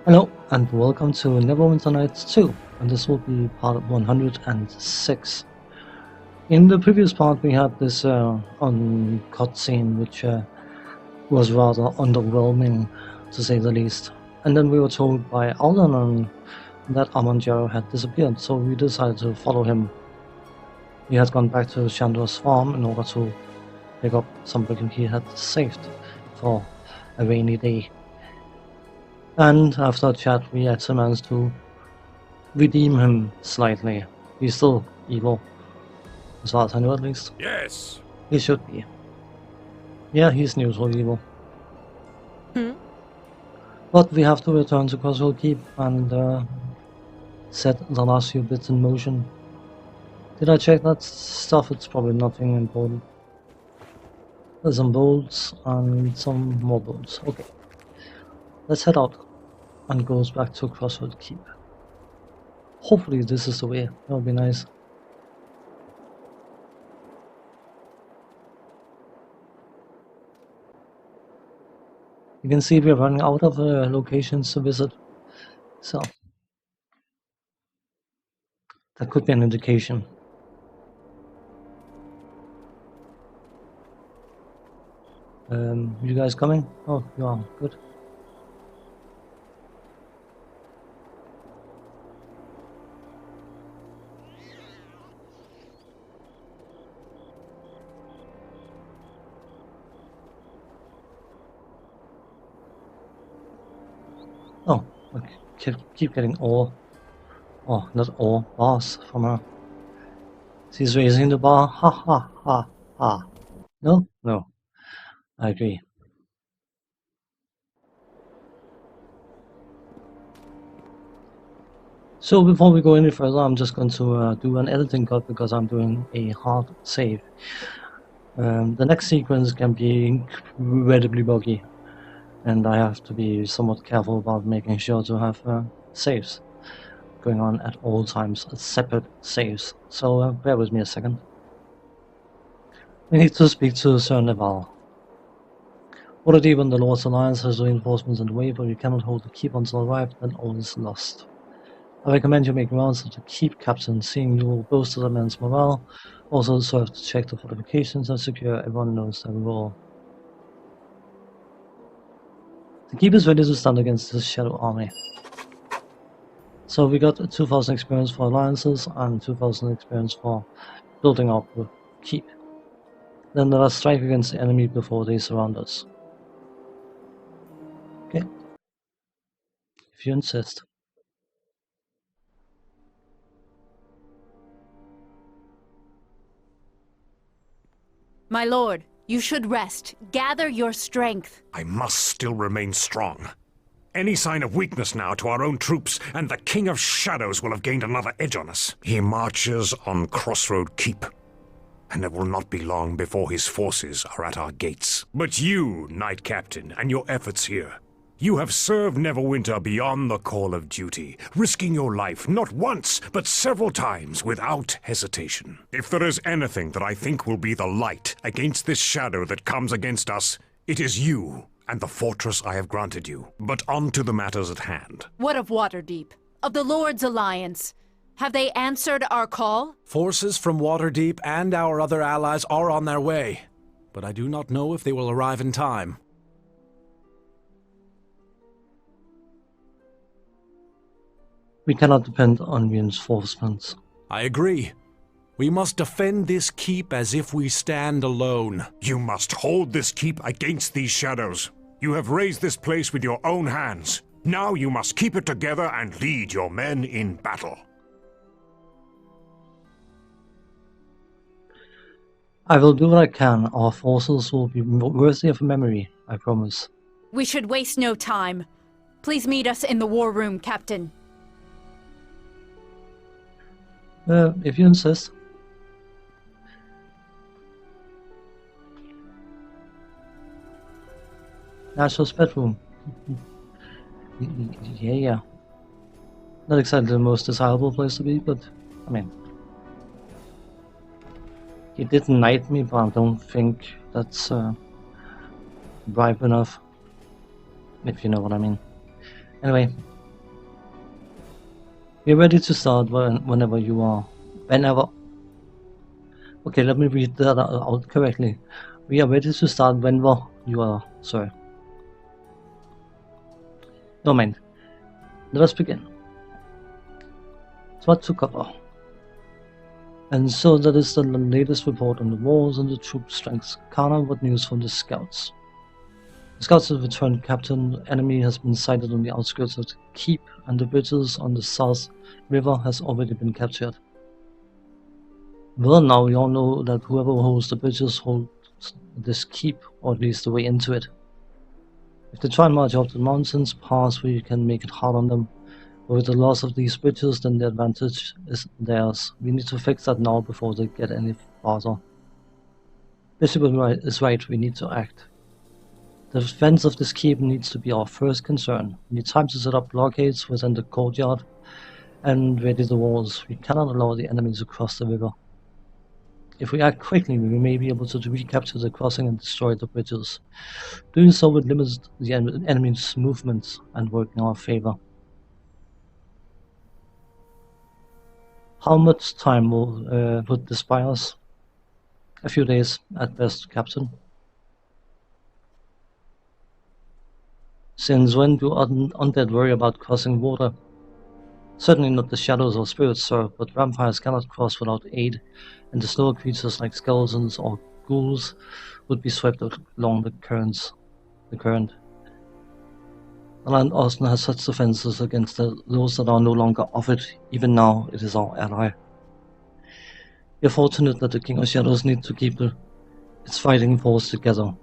Hello and welcome to Neverwinter Night 2, and this will be part 106. In the previous part we had this cutscene which was rather underwhelming to say the least, and then we were told by Alden that Amanjaro had disappeared, so we decided to follow him. He had gone back to Chandra's farm in order to pick up something he had saved for a rainy day. And after a chat, we actually managed to redeem him slightly. He's still evil, as far as I know at least. Yes. He should be. Yeah, he's neutral evil. But we have to return to Crossroad Keep and set the last few bits in motion. Did I check that stuff? It's probably nothing important. There's some bolts and some more bolts. Okay. Let's head out and goes back to Crossroad Keep. Hopefully this is the way. That would be nice. You can see we're running out of locations to visit, so that could be an indication. You guys coming? Oh, you are. Good. Oh, I keep getting ore. Oh, not ore, bars from her. She's raising the bar. Ha ha ha ha. No? No. I agree. So before we go any further, I'm just going to do an editing cut because I'm doing a hard save. The next sequence can be incredibly buggy, and I have to be somewhat careful about making sure to have saves going on at all times, separate saves. So bear with me a second. We need to speak to Sir Neval. Waterdeep and the Lord's Alliance has reinforcements on the way, but we cannot hold the keep until arrived, then all is lost. I recommend you make rounds to the keep, Captain. Seeing you will boost the men's morale. Also serve to check the fortifications and secure everyone knows their role. The keep is ready to stand against the Shadow Army. So we got 2000 experience for alliances and 2000 experience for building up the keep. Then let us strike against the enemy before they surround us. Okay. If you insist. My lord, you should rest. Gather your strength. I must still remain strong. Any sign of weakness now to our own troops, and the King of Shadows will have gained another edge on us. He marches on Crossroad Keep, and it will not be long before his forces are at our gates. But you, Knight Captain, and your efforts here, you have served Neverwinter beyond the call of duty, risking your life not once, but several times without hesitation. If there is anything that I think will be the light against this shadow that comes against us, it is you and the fortress I have granted you. But on to the matters at hand. What of Waterdeep? Of the Lord's Alliance? Have they answered our call? Forces from Waterdeep and our other allies are on their way, but I do not know if they will arrive in time. We cannot depend on reinforcements. I agree. We must defend this keep as if we stand alone. You must hold this keep against these shadows. You have raised this place with your own hands. Now you must keep it together and lead your men in battle. I will do what I can. Our forces will be worthy of memory, I promise. We should waste no time. Please meet us in the war room, Captain. If you insist. Nash's bedroom. Yeah. Not exactly the most desirable place to be, but, I mean... He did knight me, but I don't think that's ripe enough. If you know what I mean. Anyway, We're ready to start whenever you are. Whenever. Okay, let me read that out correctly. We are ready to start whenever you are. Sorry. No mind. Let us begin. So what to cover? And so that is the latest report on the wars and the troop strengths. Kana, what news from the scouts? The scouts have returned, Captain. The enemy has been sighted on the outskirts of the keep, and the bridges on the South River has already been captured. Well, now we all know that whoever holds the bridges holds this keep, or at least the way into it. If they try and march up the mountains pass, we can make it hard on them. But with the loss of these bridges, then the advantage is theirs. We need to fix that now before they get any farther. Bishop is right, we need to act. The defense of this keep needs to be our first concern. We need time to set up blockades within the courtyard and ready the walls. We cannot allow the enemy to cross the river. If we act quickly, we may be able to recapture the crossing and destroy the bridges. Doing so would limit the enemy's movements and work in our favor. How much time would this buy us? A few days at best, Captain. Since when do undead worry about crossing water? Certainly not the shadows or spirits, sir, but vampires cannot cross without aid, and the slower creatures like skeletons or ghouls would be swept along the current. The land Austin has such defenses against those that are no longer of it. Even now, it is our ally. We are fortunate that the King of Shadows need to keep its fighting force together.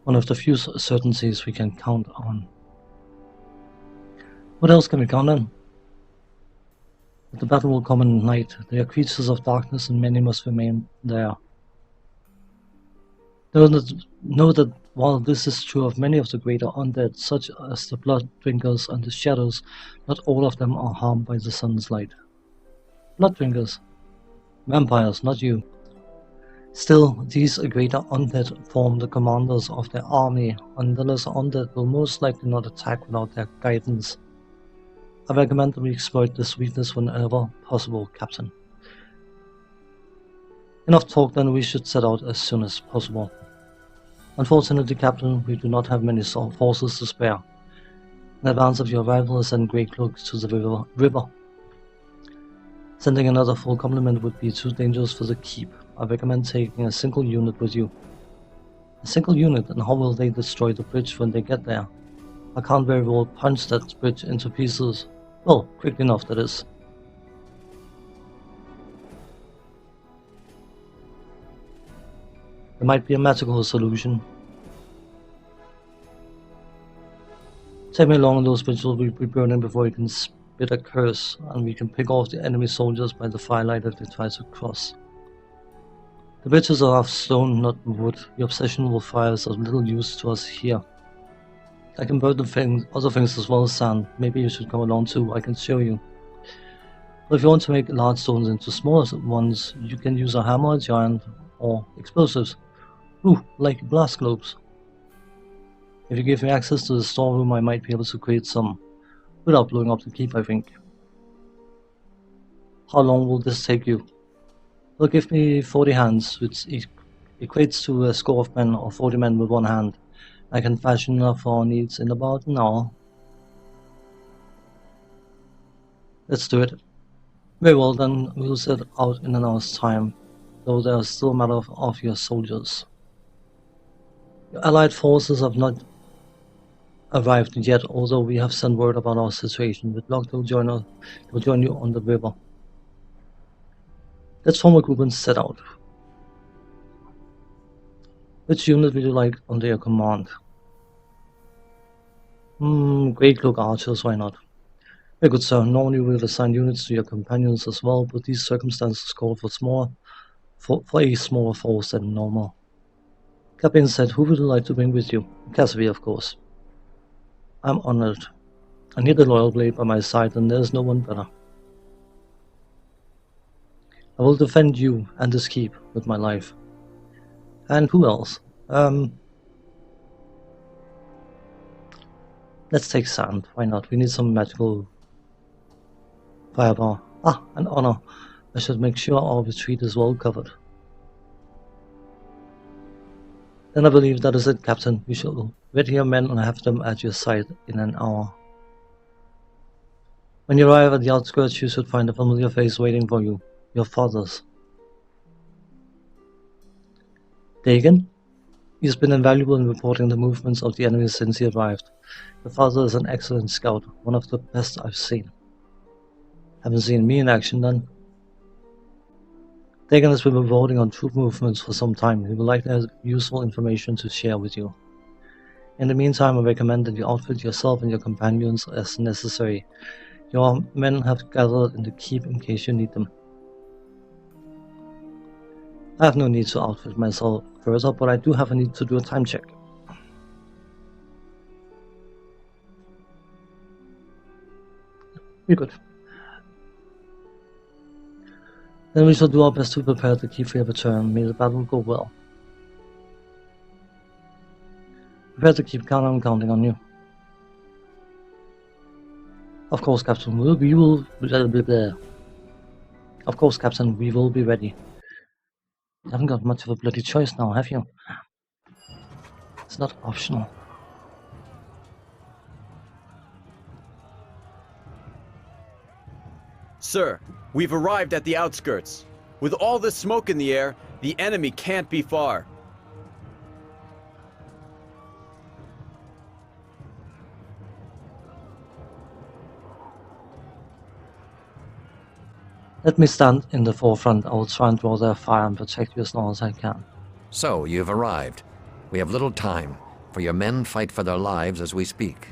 One of the few certainties we can count on. What else can we count on? That the battle will come in night. They are creatures of darkness and many must remain there. Know that while this is true of many of the greater undead, such as the blood drinkers and the shadows, not all of them are harmed by the sun's light. Blood drinkers? Vampires, not you. Still, these greater undead form the commanders of their army, and the lesser undead will most likely not attack without their guidance. I recommend that we exploit this weakness whenever possible, Captain. Enough talk then, we should set out as soon as possible. Unfortunately, Captain, we do not have many forces to spare. In advance of your arrival, I send great cloaks to the river. Sending another full complement would be too dangerous for the keep. I recommend taking a single unit with you. A single unit, and how will they destroy the bridge when they get there? I can't very well punch that bridge into pieces. Well, quick enough, that is. There might be a magical solution. Take me along, those bridges will be burning before you can spit a curse, and we can pick off the enemy soldiers by the firelight if they try to cross. The bridges are of stone, not wood. Your obsession with fire is of little use to us here. I can burn other things as well as sand. Maybe you should come along too, I can show you. But if you want to make large stones into smaller ones, you can use a hammer, a giant, or explosives. Ooh, like blast globes. If you give me access to the storeroom, I might be able to create some, without blowing up the keep, I think. How long will this take you? Well, give me 40 hands, which equates to a score of men, or 40 men with one hand. I can fashion enough for our needs in about an hour. Let's do it. Very well then, we'll set out in an hour's time, though there is still a matter of your soldiers. Your allied forces have not arrived yet, although we have sent word about our situation. With luck, they'll join you on the river. Let's form a group and set out. Which unit would you like under your command? Great Cloak archers, why not? Very good, sir. Normally we will assign units to your companions as well, but these circumstances call for a smaller force than normal. That being said, who would you like to bring with you? Cassidy, of course. I'm honored. I need a loyal blade by my side, and there's no one better. I will defend you and this keep with my life. And who else? Let's take sand. Why not? We need some magical Fireball. Ah, an honor. I should make sure our retreat is well covered. Then I believe that is it, Captain. We shall ready your men and have them at your side in an hour. When you arrive at the outskirts, you should find a familiar face waiting for you. Your father's. Dagon? He has been invaluable in reporting the movements of the enemy since he arrived. Your father is an excellent scout, one of the best I've seen. Haven't seen me in action then? Dagon has been reporting on troop movements for some time. He will likely have useful information to share with you. In the meantime, I recommend that you outfit yourself and your companions as necessary. Your men have gathered in the keep in case you need them. I have no need to outfit myself further, but I do have a need to do a time check. We're good. Then we shall do our best to prepare the keep for your return. May the battle go well. Prepare to keep count. I'm counting on you. Of course, Captain. We will. Of course, Captain. We will be ready. You haven't got much of a bloody choice now, have you? It's not optional. Sir, we've arrived at the outskirts. With all this smoke in the air, the enemy can't be far. Let me stand in the forefront. I will try and draw their fire and protect you as long as I can. So, you've arrived. We have little time, for your men fight for their lives as we speak.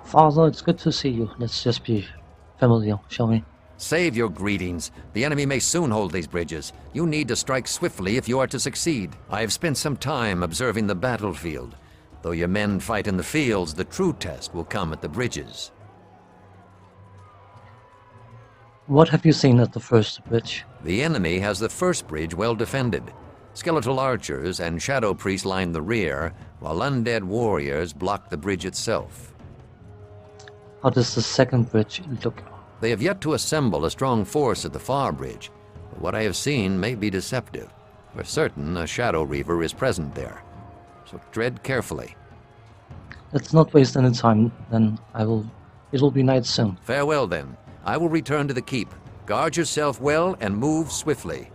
Father, it's good to see you. Let's just be familiar, shall we? Save your greetings. The enemy may soon hold these bridges. You need to strike swiftly if you are to succeed. I have spent some time observing the battlefield. Though your men fight in the fields, the true test will come at the bridges. What have you seen at the first bridge? The enemy has the first bridge well defended. Skeletal archers and shadow priests line the rear, while undead warriors block the bridge itself. How does the second bridge look? They have yet to assemble a strong force at the far bridge, but what I have seen may be deceptive. For certain, a shadow reaver is present there. So tread carefully. Let's not waste any time, then it will be night soon. Farewell then. I will return to the keep. Guard yourself well and move swiftly.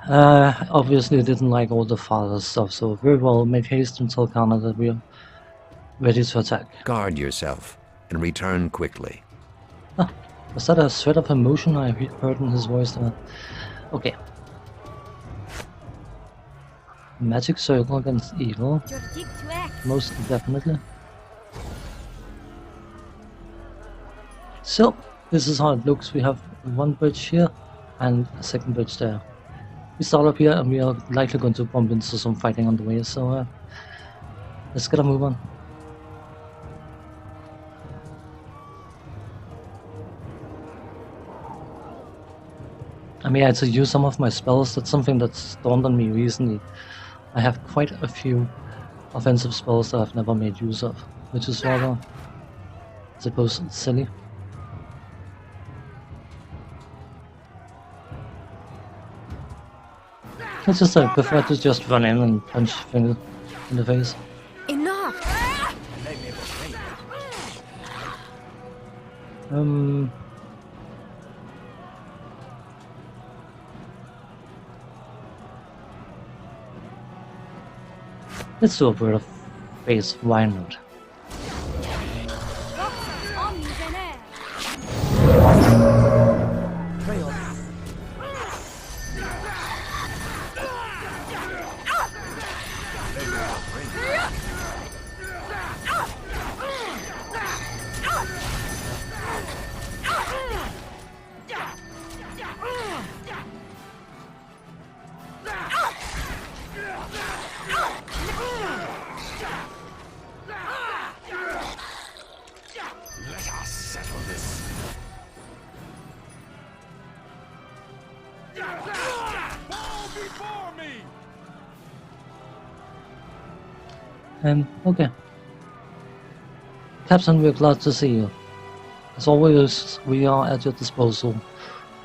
Obviously didn't like all the father's stuff, so very well, make haste and tell Kana that we are ready to attack. Guard yourself and return quickly. Was that a threat of emotion I heard in his voice there? Okay. Magic circle against evil. Most definitely. So, this is how it looks. We have one bridge here and a second bridge there. We start up here and we are likely going to bump into some fighting on the way, so let's get a move on. I mean, I had to use some of my spells. That's something that's dawned on me recently. I have quite a few offensive spells that I've never made use of, which is rather, I suppose, silly. It's just I prefer to just run in and punch Finger in the face. Enough! Let's do a bird of face. Why not? Okay. Captain, we're glad to see you. As always, we are at your disposal.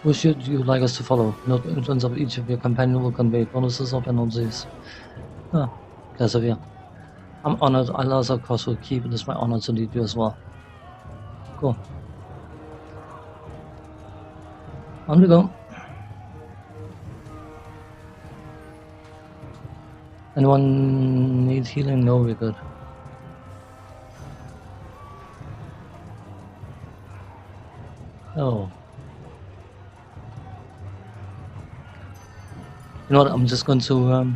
Who should you like us to follow? Note the influence of each of your companions will convey bonuses or penalties. Ah, persevere. I'm honored. I love our Crossroad Keep. It is my honor to lead you as well. Cool. On we go. Anyone need healing? No, we're good. Oh. You know what? I'm just going to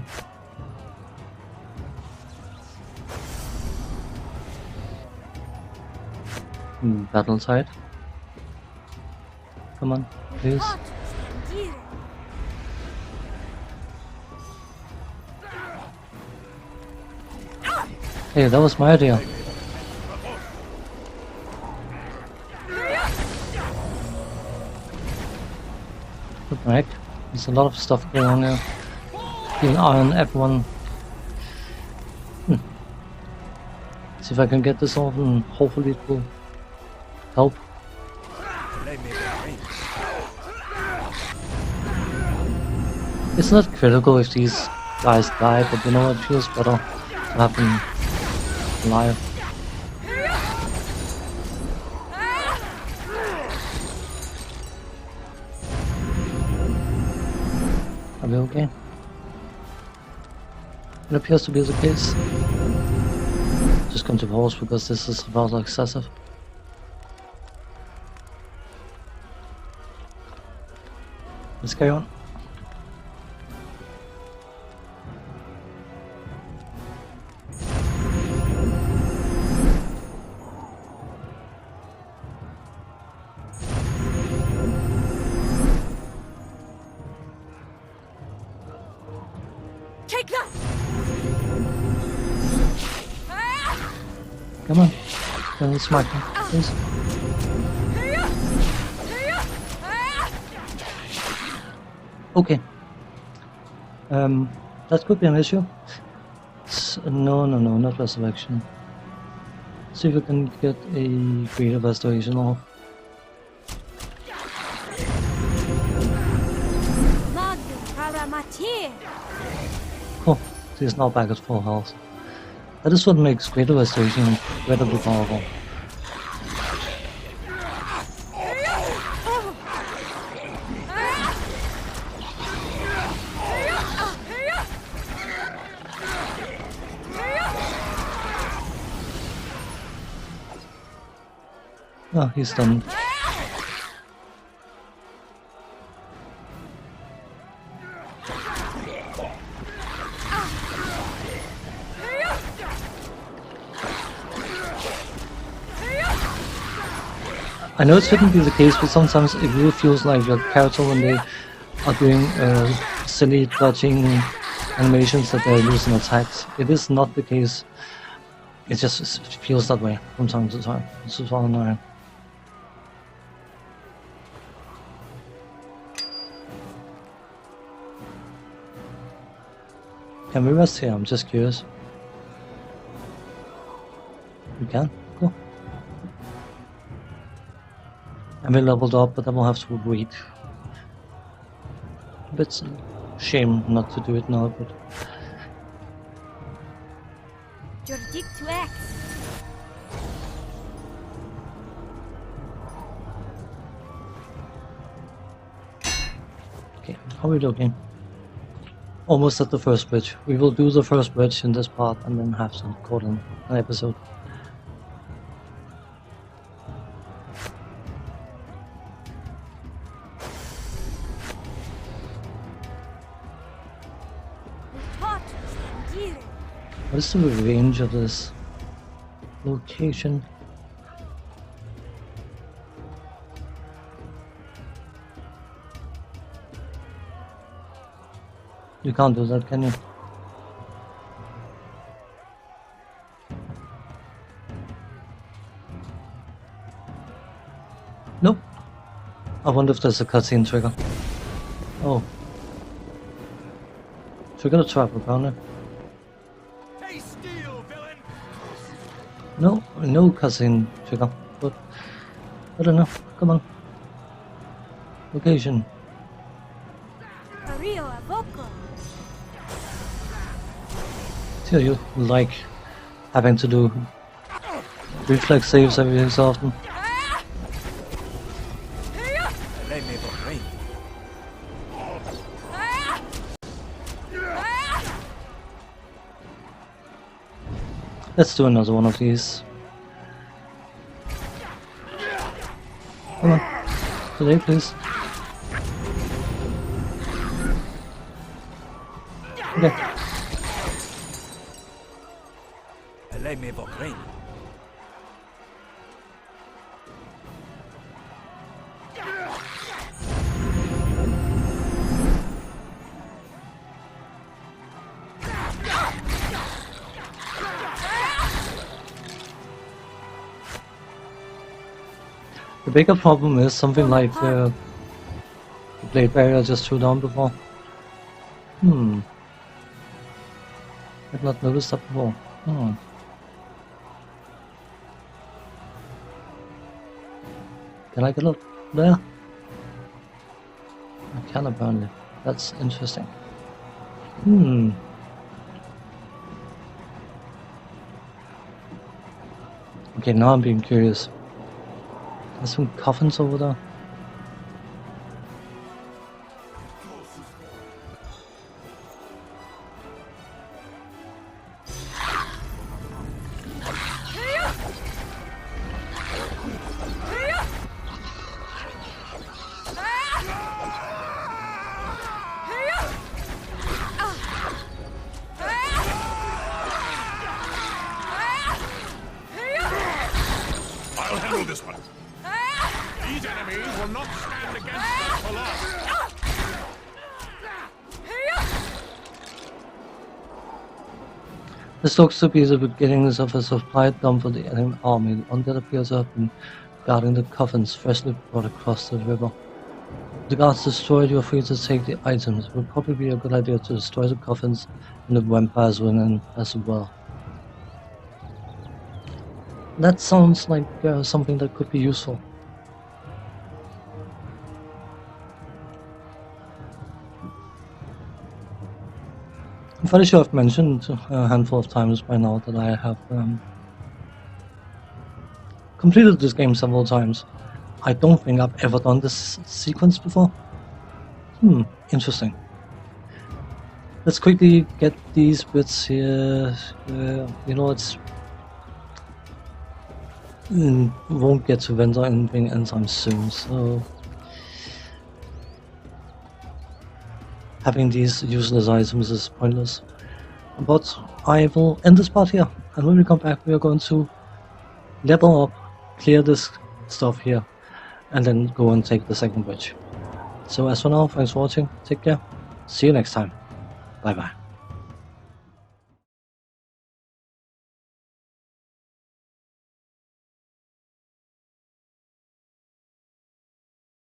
battle side. Come on, please. Hey, that was my idea. What the heck? There's a lot of stuff going on here. Keep an eye on everyone. See if I can get this off and hopefully it will help. It's not critical if these guys die, but you know what, it feels better to have them alive. Are we okay? It appears to be the case. Just come to pause because this is rather excessive. Let's carry on. Take that! Come on. Don't smack me, please. Okay. That could be an issue. No, not resurrection. See if we can get a greater restoration off. Oh, he's now back at full health. That is what makes greater restoration incredibly powerful. Oh, he's done. I know it shouldn't be the case, but sometimes it really feels like your character when they are doing silly dodging animations that they're losing attacks. It is not the case. It just feels that way from time to time. It's just all annoying. Can we rest here? I'm just curious. We can? Cool. And we leveled up, but then we'll have to wait. A bit shame not to do it now, but... Okay, how are we looking? Almost at the first bridge. We will do the first bridge in this part and then have to call in an episode. What is the range of this location? You can't do that, can you? Nope. I wonder if there's a cutscene trigger. Oh. Trigger the trap, can't it? Hey, steal, villain! No, no cutscene trigger, but I don't know. Come on. Location. So you like having to do reflex saves every so often. Let's do another one of these. Come on. Today, please. Okay. The bigger problem is something like the blade barrier just threw down before. I've not noticed that before. Can I get up there? I can apparently. That's interesting. Okay, now I'm being curious. There's some coffins over there. I'll handle this one. These enemies will not stand against us for long. This looks to be the beginnings of a supply dump for the enemy army. The undead appears to have been guarding the coffins freshly brought across the river. If the guards destroyed, you are free to take the items. It would probably be a good idea to destroy the coffins and the vampires within as well. That sounds like something that could be useful. I'm fairly sure I've mentioned a handful of times by now that I have completed this game several times. I don't think I've ever done this sequence before. Interesting. Let's quickly get these bits here. You know, it's won't get to render anything anytime soon, so having these useless items is pointless. But I will end this part here, and when we come back we are going to level up, clear this stuff here, and then go and take the second bridge. So as for now, thanks for watching, take care, see you next time, bye bye.